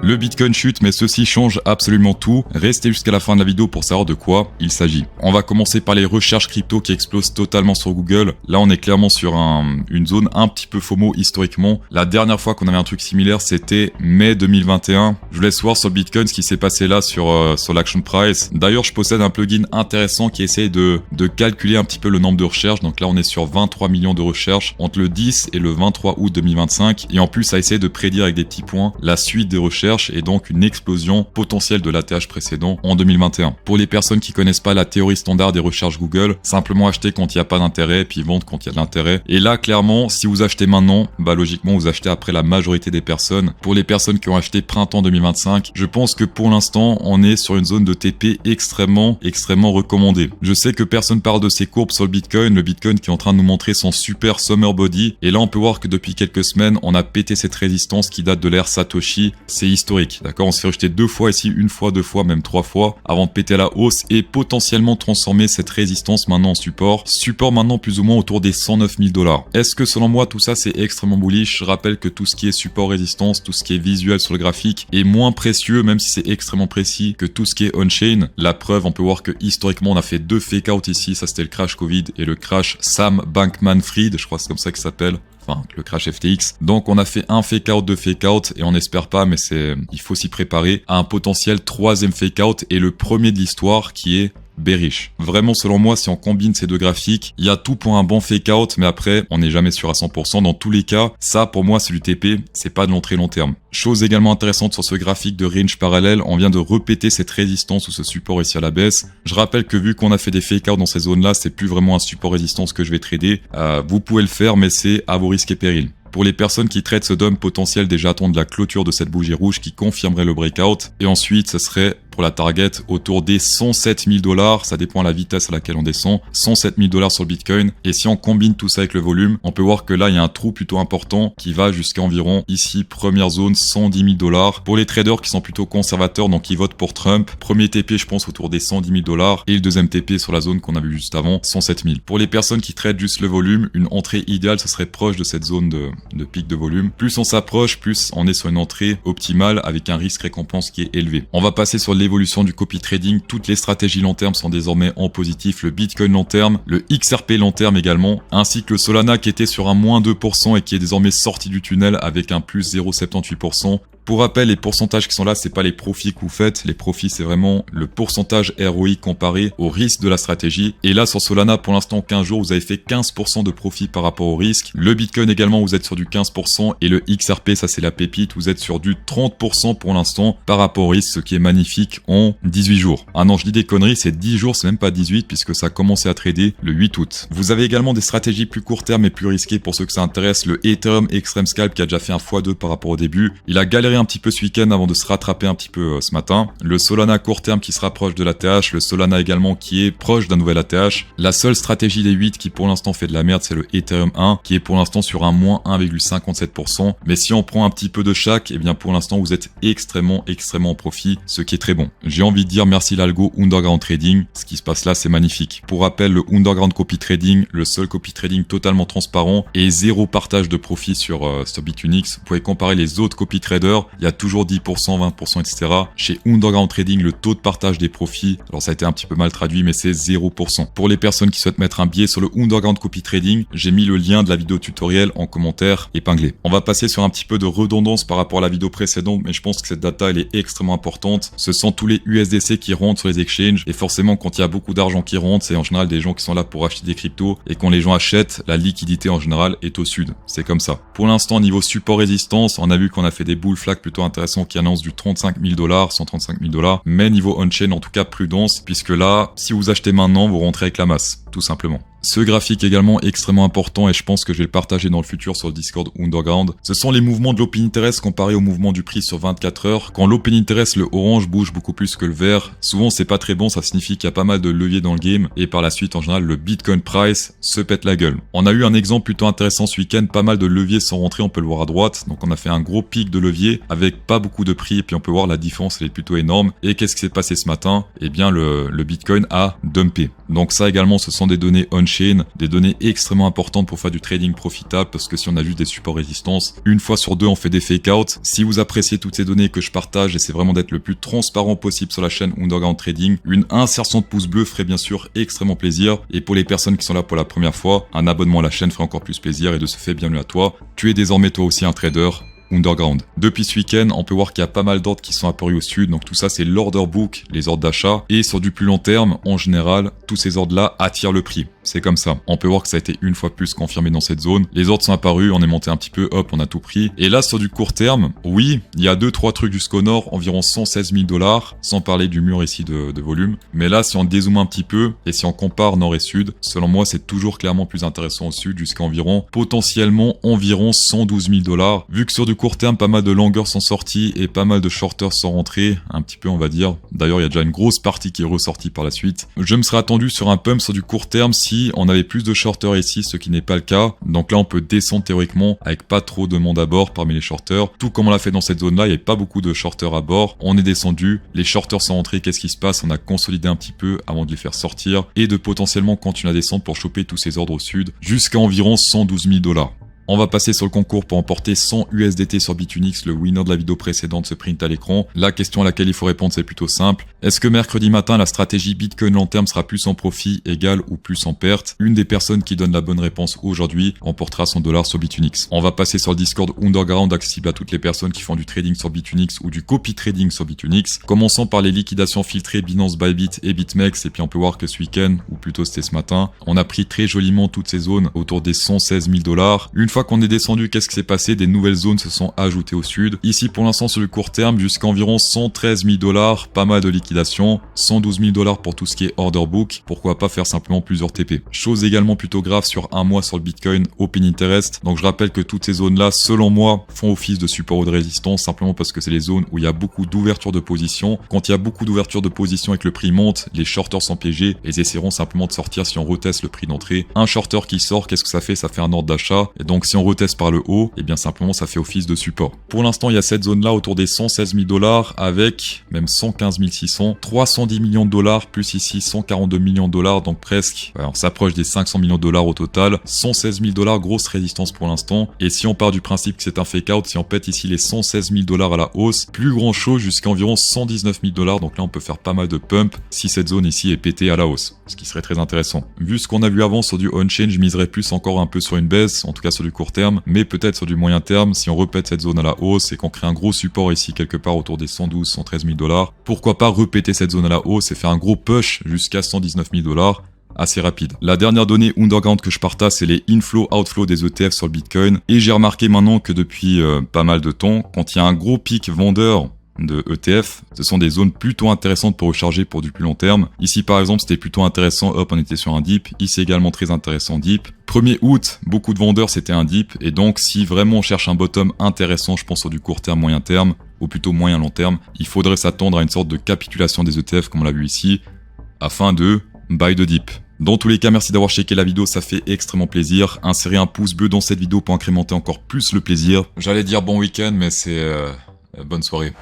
Le Bitcoin chute, mais ceci change absolument tout. Restez jusqu'à la fin de la vidéo pour savoir de quoi il s'agit. On va commencer par les recherches crypto qui explosent totalement sur Google. Là, on est clairement sur une zone un petit peu FOMO historiquement. La dernière fois qu'on avait un truc similaire, c'était mai 2021. Je vous laisse voir sur le Bitcoin ce qui s'est passé là sur l'action price. D'ailleurs, je possède un plugin intéressant qui essaye de calculer un petit peu le nombre de recherches. Donc là, on est sur 23 millions de recherches entre le 10 et le 23 août 2025. Et en plus, ça essaie de prédire avec des petits points la suite des recherches et donc une explosion potentielle de l'ATH précédent en 2021. Pour les personnes qui connaissent pas la théorie standard des recherches Google, simplement acheter quand il n'y a pas d'intérêt puis vendre quand il y a de l'intérêt. Et là, clairement, si vous achetez maintenant, logiquement, vous achetez après la majorité des personnes. Pour les personnes qui ont acheté printemps 2025, je pense que pour l'instant, on est sur une zone de TP extrêmement recommandée. Je sais que personne parle de ces courbes sur le Bitcoin qui est en train de nous montrer son super summer body. Et là, on peut voir que depuis quelques semaines, on a pété cette résistance qui date de l'ère Satoshi. C'est historique, d'accord? On se fait rejeter 2 fois ici, 1 fois, 2 fois, même 3 fois avant de péter à la hausse et potentiellement transformer cette résistance maintenant en support. Support maintenant plus ou moins autour des 109 000 $. Est-ce que selon moi, tout ça, c'est extrêmement bullish? Je rappelle que tout ce qui est support résistance, tout ce qui est visuel sur le graphique est moins précieux, même si c'est extrêmement précis, que tout ce qui est on-chain. La preuve, on peut voir que historiquement, on a fait 2 fake-out ici. Ça, c'était le crash Covid et le crash Sam Bankman-Fried. Je crois que c'est comme ça qu'il s'appelle. Enfin, le crash FTX. Donc, on a fait un fake-out, 2 fake-out, et on n'espère pas, mais il faut s'y préparer à un potentiel 3e fake-out et le premier de l'histoire qui est bearish. Vraiment, selon moi, si on combine ces deux graphiques, il y a tout pour un bon fake-out, mais après, on n'est jamais sûr à 100%. Dans tous les cas, ça, pour moi, c'est du TP, c'est pas de long terme. Chose également intéressante sur ce graphique de range parallèle, on vient de répéter cette résistance ou ce support ici à la baisse. Je rappelle que vu qu'on a fait des fake-out dans ces zones-là, c'est plus vraiment un support résistance que je vais trader. Vous pouvez le faire, mais c'est à vos risques et périls. Pour les personnes qui traitent ce dump potentiel, déjà attendre la clôture de cette bougie rouge qui confirmerait le breakout. Et ensuite, ce serait pour la target autour des 107 000 $. Ça dépend de la vitesse à laquelle on descend. 107 000 $ sur le Bitcoin. Et si on combine tout ça avec le volume, on peut voir que là, il y a un trou plutôt important qui va jusqu'à environ, ici, première zone, 110 000 $. Pour les traders qui sont plutôt conservateurs, donc qui votent pour Trump, premier TP, je pense, autour des 110 000 $. Et le deuxième TP sur la zone qu'on a vu juste avant, 107 000. Pour les personnes qui traitent juste le volume, une entrée idéale, ce serait proche de cette zone de pic de volume. Plus on s'approche, plus on est sur une entrée optimale avec un risque-récompense qui est élevé. On va passer sur l'évolution du copy trading. Toutes les stratégies long terme sont désormais en positif. Le Bitcoin long terme, le XRP long terme également, ainsi que le Solana qui était sur un moins 2% et qui est désormais sorti du tunnel avec un plus 0,78%. Pour rappel, les pourcentages qui sont là, c'est pas les profits que vous faites. Les profits, c'est vraiment le pourcentage ROI comparé au risque de la stratégie. Et là, sur Solana, pour l'instant, 15 jours, vous avez fait 15% de profit par rapport au risque. Le Bitcoin également, vous êtes sur du 15%. Et le XRP, ça c'est la pépite, vous êtes sur du 30% pour l'instant par rapport au risque, ce qui est magnifique en 18 jours. Ah non, je dis des conneries, c'est 10 jours, c'est même pas 18 puisque ça a commencé à trader le 8 août. Vous avez également des stratégies plus court terme et plus risquées pour ceux que ça intéresse. Le Ethereum Extreme Scalp qui a déjà fait un x2 par rapport au début. Il a galéré un petit peu ce week-end avant de se rattraper un petit peu ce matin. Le Solana court terme qui se rapproche de l'ATH, le Solana également qui est proche d'un nouvel ATH. La seule stratégie des 8 qui pour l'instant fait de la merde, c'est le Ethereum 1 qui est pour l'instant sur un moins 1,57%. Mais si on prend un petit peu de chaque, et bien pour l'instant vous êtes extrêmement en profit, ce qui est très bon. J'ai envie de dire merci l'algo Underground Trading. Ce qui se passe là, c'est magnifique. Pour rappel, le Underground Copy Trading, le seul copy trading totalement transparent et zéro partage de profit sur Bitunix. Vous pouvez comparer les autres copy traders. Il y a toujours 10%, 20%, etc. Chez Underground Trading, le taux de partage des profits, alors ça a été un petit peu mal traduit, mais c'est 0%. Pour les personnes qui souhaitent mettre un biais sur le Underground Copy Trading, j'ai mis le lien de la vidéo tutoriel en commentaire épinglé. On va passer sur un petit peu de redondance par rapport à la vidéo précédente, mais je pense que cette data, elle est extrêmement importante. Ce sont tous les USDC qui rentrent sur les exchanges, et forcément, quand il y a beaucoup d'argent qui rentre, c'est en général des gens qui sont là pour acheter des cryptos, et quand les gens achètent, la liquidité en général est au sud. C'est comme ça. Pour l'instant, niveau support résistance, on a vu qu'on a fait des bull flags plutôt intéressants qui annoncent du 35 000 $, 135 000 $, mais niveau on-chain, en tout cas prudence, puisque là, si vous achetez maintenant, vous rentrez avec la masse, tout simplement. Ce graphique également extrêmement important et je pense que je vais le partager dans le futur sur le Discord Underground. Ce sont les mouvements de l'open interest comparés au mouvement du prix sur 24 heures. Quand l'open interest, le orange bouge beaucoup plus que le vert. Souvent c'est pas très bon, ça signifie qu'il y a pas mal de leviers dans le game et par la suite en général le Bitcoin price se pète la gueule. On a eu un exemple plutôt intéressant ce week-end, pas mal de leviers sont rentrés, on peut le voir à droite. Donc on a fait un gros pic de levier avec pas beaucoup de prix et puis on peut voir la différence, elle est plutôt énorme. Et qu'est-ce qui s'est passé ce matin? Eh bien le Bitcoin a dumpé. Donc ça également ce sont des données on on-chain, des données extrêmement importantes pour faire du trading profitable, parce que si on a juste des supports résistance, une fois sur deux on fait des fake-out. Si vous appréciez toutes ces données que je partage, j'essaie vraiment d'être le plus transparent possible sur la chaîne Underground Trading, une insertion de pouce bleu ferait bien sûr extrêmement plaisir, et pour les personnes qui sont là pour la première fois, un abonnement à la chaîne ferait encore plus plaisir, et de ce fait, bienvenue à toi. Tu es désormais toi aussi un trader Underground. Depuis ce week-end, on peut voir qu'il y a pas mal d'ordres qui sont apparus au sud, donc tout ça c'est l'order book, les ordres d'achat, et sur du plus long terme, en général, tous ces ordres-là attirent le prix. C'est comme ça. On peut voir que ça a été une fois plus confirmé dans cette zone. Les ordres sont apparus, on est monté un petit peu, hop, on a tout pris. Et là, sur du court terme, oui, il y a 2-3 trucs jusqu'au nord, environ 116 000 $, sans parler du mur ici de volume. Mais là, si on dézoome un petit peu, et si on compare nord et sud, selon moi, c'est toujours clairement plus intéressant au sud, jusqu'à potentiellement environ 112 000 $. Vu que sur du court terme, pas mal de longueurs sont sorties et pas mal de shorters sont rentrés, un petit peu on va dire. D'ailleurs, il y a déjà une grosse partie qui est ressortie par la suite. Je me serais attendu sur un pump sur du court terme si on avait plus de shorters ici, ce qui n'est pas le cas. Donc là, on peut descendre théoriquement avec pas trop de monde à bord parmi les shorters. Tout comme on l'a fait dans cette zone-là, il n'y avait pas beaucoup de shorters à bord. On est descendu, les shorters sont rentrés, qu'est-ce qui se passe? On a consolidé un petit peu avant de les faire sortir et de potentiellement continuer à descendre pour choper tous ces ordres au sud jusqu'à environ 112 000 $. On va passer sur le concours pour emporter 100 USDT sur Bitunix. Le winner de la vidéo précédente se print à l'écran. La question à laquelle il faut répondre, c'est plutôt simple. Est-ce que mercredi matin, la stratégie Bitcoin long terme sera plus en profit, égal ou plus en perte? Une des personnes qui donne la bonne réponse aujourd'hui remportera son dollar sur Bitunix. On va passer sur le Discord Underground, accessible à toutes les personnes qui font du trading sur Bitunix ou du copy trading sur Bitunix. Commençons par les liquidations filtrées Binance Bybit et BitMEX. Et puis on peut voir que ce week-end, ou plutôt c'était ce matin, on a pris très joliment toutes ces zones autour des 116 000 $. Une fois qu'on est descendu, qu'est-ce qui s'est passé? Des nouvelles zones se sont ajoutées au sud. Ici, pour l'instant, sur le court terme, jusqu'à environ 113 000 $, pas mal de liquidations, 112 000 $ pour tout ce qui est order book. Pourquoi pas faire simplement plusieurs TP? Chose également plutôt grave sur un mois sur le Bitcoin Open Interest. Donc je rappelle que toutes ces zones-là, selon moi, font office de support ou de résistance, simplement parce que c'est les zones où il y a beaucoup d'ouverture de position. Quand il y a beaucoup d'ouverture de position et que le prix monte, les shorters sont piégés et ils essaieront simplement de sortir si on reteste le prix d'entrée. Un shorter qui sort, qu'est-ce que ça fait? Ça fait un ordre d'achat. Et donc si on reteste par le haut, et bien simplement ça fait office de support. Pour l'instant, il y a cette zone-là autour des 116 000 $ avec même 115 600, 310 millions de dollars, plus ici 142 millions de dollars, donc presque, on s'approche des 500 millions de dollars au total. 116 000 $, grosse résistance pour l'instant. Et si on part du principe que c'est un fake out, si on pète ici les 116 000 $ à la hausse, plus grand chose jusqu'à environ 119 000 $, donc là on peut faire pas mal de pump si cette zone ici est pétée à la hausse, ce qui serait très intéressant. Vu ce qu'on a vu avant sur du on-chain, je miserais plus encore un peu sur une baisse, en tout cas sur du court terme, mais peut-être sur du moyen terme, si on répète cette zone à la hausse et qu'on crée un gros support ici quelque part autour des 112-113 000 $, pourquoi pas répéter cette zone à la hausse et faire un gros push jusqu'à 119 000 $, assez rapide. La dernière donnée Underground que je partage, c'est les inflow-outflow des ETF sur le Bitcoin, et j'ai remarqué maintenant que depuis pas mal de temps, quand il y a un gros pic vendeur de ETF, ce sont des zones plutôt intéressantes pour recharger pour du plus long terme. Ici par exemple c'était plutôt intéressant, hop on était sur un dip, ici également très intéressant dip. 1er août, beaucoup de vendeurs c'était un dip, et donc si vraiment on cherche un bottom intéressant, je pense sur du court terme, moyen terme, ou plutôt moyen long terme, il faudrait s'attendre à une sorte de capitulation des ETF comme on l'a vu ici, afin de buy the dip. Dans tous les cas, merci d'avoir checké la vidéo, ça fait extrêmement plaisir. Insérez un pouce bleu dans cette vidéo pour incrémenter encore plus le plaisir. J'allais dire bon week-end, mais c'est bonne soirée.